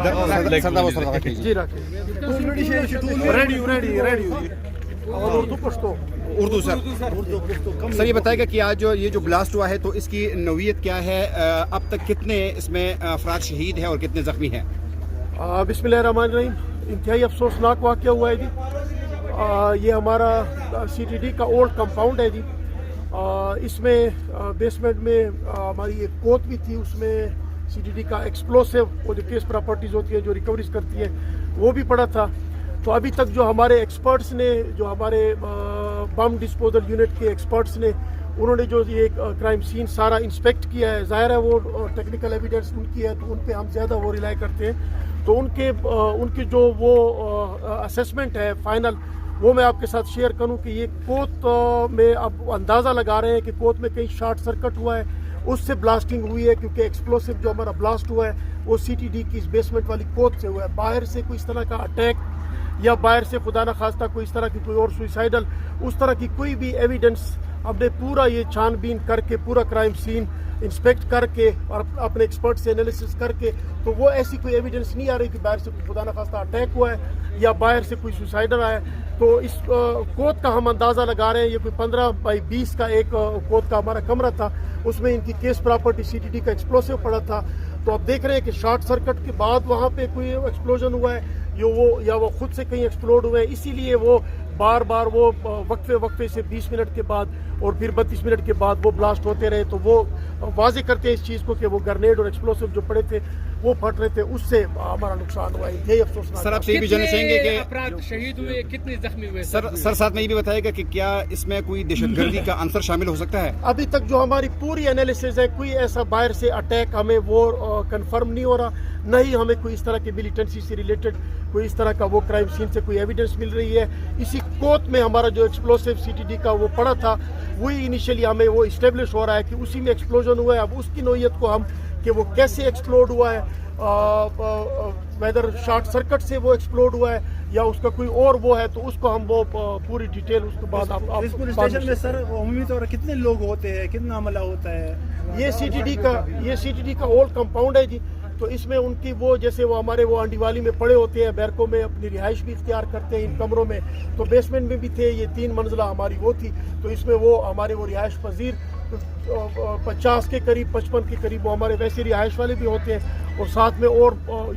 جی اردو سر یہ بتائے گا کہ آج جو یہ جو بلاسٹ ہوا ہے تو اس کی نوعیت کیا ہے, اب تک کتنے اس میں افراد شہید ہیں اور کتنے زخمی ہیں؟ بسم اللہ الرحمن الرحیم. انتہائی افسوسناک واقعہ ہوا ہے جی. یہ ہمارا سی ٹی ڈی کا اولڈ کمپاؤنڈ ہے جی. اس میں بیسمنٹ میں ہماری ایک کوت بھی تھی, اس میں سی ٹی ڈی کا ایکسپلوسیو وہ جو کیس پراپرٹیز ہوتی ہے جو ریکوریز کرتی ہے وہ بھی پڑا تھا. تو ابھی تک جو ہمارے ایکسپرٹس نے, جو ہمارے بم ڈسپوزل یونٹ کے ایکسپرٹس نے, انہوں نے جو یہ کرائم سین سارا انسپیکٹ کیا ہے, ظاہر ہے وہ ٹیکنیکل ایویڈنس ان کی ہے تو ان پہ ہم زیادہ وہ ریلائی کرتے ہیں. تو ان کے جو وہ اسیسمنٹ ہے فائنل, وہ میں آپ کے ساتھ شیئر کروں کہ یہ کوت میں اب اندازہ لگا رہے ہیں کہ کوت میں کہیں شارٹ سرکٹ ہوا ہے, اس سے بلاسٹنگ ہوئی ہے, کیونکہ ایکسپلوسو جو ہمارا بلاسٹ ہوا ہے وہ سی ٹی ڈی کی اس بیسمنٹ والی کوت سے ہوا ہے. باہر سے کوئی اس طرح کا اٹیک یا باہر سے خدا نخواستہ کوئی اس طرح کی کوئی اور سوئسائڈل اس طرح کی کوئی بھی ایویڈنس ہم نے پورا یہ چھان بین کر کے, پورا کرائم سین انسپیکٹ کر کے اور اپنے ایکسپرٹ سے انالیسس کر کے, تو وہ ایسی کوئی ایویڈنس نہیں آ رہی کہ باہر سے کوئی خدا نخواستہ اٹیک ہوا ہے یا باہر سے کوئی سوئسائڈل آیا ہے. تو اس کوت کا ہم اندازہ لگا رہے ہیں, یہ کوئی 15x20 کا ایک کوت کا ہمارا کمرہ تھا, اس میں ان کی case property C T D کا ایکسپلوسیو پڑا تھا. تو آپ دیکھ رہے ہیں کہ شارٹ سرکٹ کے بعد وہاں پہ کوئی ایکسپلوژن ہوا ہے یا وہ خود سے کہیں ایکسپلوڈ ہوئے ہیں, اسی لیے وہ بار بار وہ وقفے سے 20 منٹ کے بعد اور پھر 32 منٹ کے بعد وہ بلاسٹ ہوتے رہے. تو وہ واضح کرتے ہیں اس چیز کو کہ وہ گرنیڈ اور ایکسپلوسیو جو پڑے تھے وہ پھٹ رہے تھے, اس سے ہمارا نقصان ہوا ہے. یہی افسوسناک. سر آپ سے یہ بھی جاننا چاہیں گے کہ افراد شہید ہوئے, کتنے زخمی ہوئے؟ سر ساتھ میں یہ بھی بتائے گا کہ کیا اس میں کوئی دہشت گردی کا عنصر شامل ہو سکتا ہے؟ ابھی تک جو ہماری پوری انالیسز ہے, کوئی ایسا باہر سے اٹیک ہمیں وہ کنفرم نہیں ہو رہا, نہ ہی ہمیں کوئی اس طرح کی ملیٹنسی سے ریلیٹڈ کوئی اس طرح کا وہ کرائم سین سے کوئی ایویڈنس مل رہی ہے. اسی کوت میں ہمارا جو ایکسپلوسیو سی ٹی ڈی کا وہ پڑا تھا, وہی انیشیلی ہمیں وہ اسٹیبلش ہو رہا ہے کہ اسی میں ایکسپلوژن ہوا ہے. اب اس کی نوعیت کو ہم کہ وہ کیسے ایکسپلوڈ ہوا ہے, ویدر شارٹ سرکٹ سے وہ ایکسپلوڈ ہوا ہے یا اس کا کوئی اور وہ ہے, تو اس کو ہم وہ پوری ڈیٹیل اس کے بعد اس پولیس اسٹیشن میں سر عمومی طور پر کتنے لوگ ہوتے ہیں, کتنا عملہ ہوتا ہے؟ یہ سی ٹی ڈی کا اولڈ کمپاؤنڈ ہے جی. تو اس میں ان کی وہ جیسے وہ ہمارے وہ انڈیوالی میں پڑے ہوتے ہیں, بیرکوں میں اپنی رہائش بھی اختیار کرتے ہیں ان کمروں میں, تو بیسمنٹ میں بھی تھے, یہ 3 منزلہ ہماری وہ تھی. تو اس میں وہ ہمارے وہ رہائش پذیر 50 کے قریب 55 کے قریب وہ ہمارے ویسے رہائش والے بھی ہوتے ہیں, اور ساتھ میں اور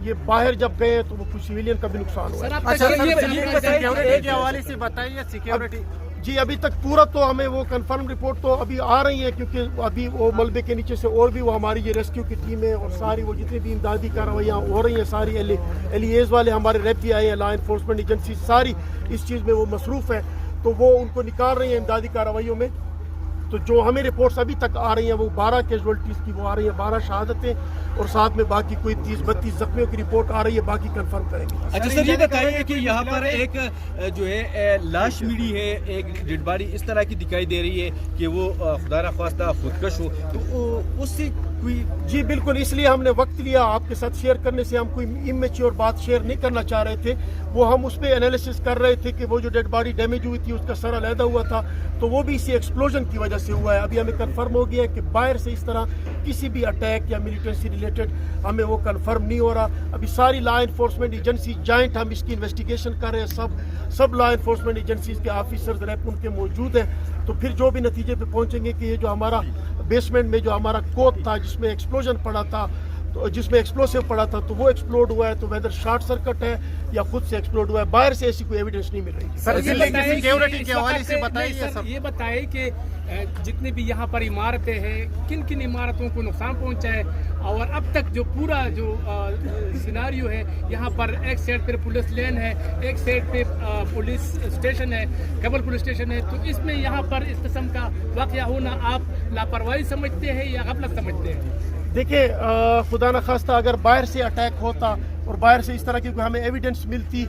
یہ باہر جب گئے تو وہ کچھ سویلین کا بھی نقصان ہوا ہے. سیکیورٹی کے حوالے سے بتائیے. سیکیورٹی جی ابھی تک پورا تو ہمیں وہ کنفرم رپورٹ تو ابھی آ رہی ہے, کیونکہ ابھی وہ ملبے کے نیچے سے اور بھی وہ ہماری یہ ریسکیو کی ٹیم ہے اور ساری وہ جتنی بھی امدادی کارروائیاں ہو رہی ہیں, ساری ایل ایز والے ہمارے ریپ بھی آئے ہیں, لا انفورسمنٹ ایجنسی ساری اس چیز میں وہ مصروف ہے, تو وہ ان کو نکال رہی ہیں امدادی کارروائیوں میں. تو جو ہمیں رپورٹس ابھی تک آ رہی ہیں وہ 12 کیجولٹیز کی وہ آ رہی ہیں, 12 شہادتیں, اور ساتھ میں باقی کوئی 30-32 زخمیوں کی رپورٹ آ رہی ہے, باقی کنفرم کریں گے. اچھا سر یہ بتائیے کہ یہاں پر ایک جو ہے لاش ملی ہے, ایک ڈیڈ باڈی اس طرح کی دکھائی دے رہی ہے کہ وہ خدا نخواستہ خودکش ہو, تو اس سے کوئی؟ جی بالکل, اس لیے ہم نے وقت لیا آپ کے ساتھ شیئر کرنے سے. ہم کوئی امیچیور بات شیئر نہیں کرنا چاہ رہے تھے, وہ ہم اس پہ انالیسس کر رہے تھے کہ وہ جو ڈیڈ باڈی ڈیمیج ہوئی تھی اس کا سر علیحدہ ہوا تھا, تو وہ بھی اسی ایکسپلوژن کی وجہ سے ہوا ہے. ابھی ہمیں کنفرم ہو گیا ہے کہ باہر سے اس طرح کسی بھی اٹیک یا ملیٹنسی ریلیٹڈ ہمیں وہ کنفرم نہیں ہو رہا. ابھی ساری لا انفورسمنٹ ایجنسی جوائنٹ ہم اس کی انویسٹیگیشن کر رہے ہیں, سب لا انفورسمنٹ ایجنسیز کے آفیسرز ریپ ان کے موجود ہیں. تو پھر جو بھی نتیجے پہ پہنچیں گے کہ یہ جو ہمارا بیسمنٹ میں جو ہمارا کوت تھا جس میں ایکسپلوژن پڑا تھا, جس میں ایکسپلوسیو پڑا تھا, تو وہ ایکسپلوڈ ہوا ہے, تو ویدر شارٹ سرکٹ ہے یا خود سے ایکسپلوڈ ہوا ہے, باہر سے ایسی کوئی ایویڈنس نہیں مل رہی. سر سیکیورٹی کے حوالے سے بتائیے. یہ بتائیں کہ جتنے بھی یہاں پر عمارتیں ہیں, کن کن عمارتوں کو نقصان پہنچا ہے, اور اب تک جو پورا جو سیناریو ہے, یہاں پر ایک سائڈ پہ پولیس لین ہے, ایک سائڈ پہ پولیس اسٹیشن ہے, کیبل پولیس اسٹیشن ہے, تو اس میں یہاں پر اس قسم کا واقعہ ہونا آپ لاپرواہی سمجھتے ہیں یا غفلت سمجھتے ہیں؟ دیکھیں خدا نخواستہ اگر باہر سے اٹیک ہوتا اور باہر سے اس طرح کی ہمیں ایویڈنس ملتی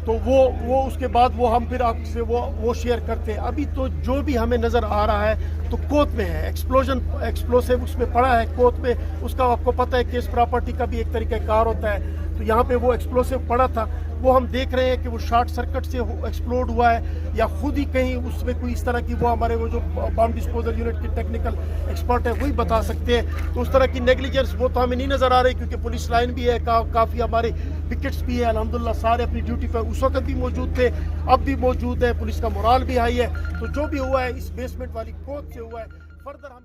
تو وہ اس کے بعد وہ ہم پھر آپ سے وہ شیئر کرتے ہیں. ابھی تو جو بھی ہمیں نظر آ رہا ہے تو کوت میں ہے, ایکسپلوسیو اس میں پڑا ہے کوت میں. اس کا آپ کو پتہ ہے کہ اس پراپرٹی کا بھی ایک طریقہ کار ہوتا ہے, تو یہاں پہ وہ ایکسپلوسیو پڑا تھا. وہ ہم دیکھ رہے ہیں کہ وہ شارٹ سرکٹ سے ایکسپلوڈ ہوا ہے یا خود ہی کہیں اس میں کوئی اس طرح کی, وہ ہمارے وہ جو بام ڈسپوزل یونٹ کے ٹیکنیکل ایکسپرٹ ہے وہی بتا سکتے ہیں. تو اس طرح کی نیگلیجنس وہ تو ہمیں نہیں نظر آ رہی, کیونکہ پولیس لائن بھی ہے, کافی ہمارے پکٹس بھی ہیں الحمدللہ, سارے اپنی ڈیوٹی پہ اس وقت بھی موجود تھے, اب بھی موجود ہے. پولیس کا مورال بھی ہائی ہے. تو جو بھی ہوا ہے اس بیسمنٹ والی کوت سے ہوا ہے. فردر ہم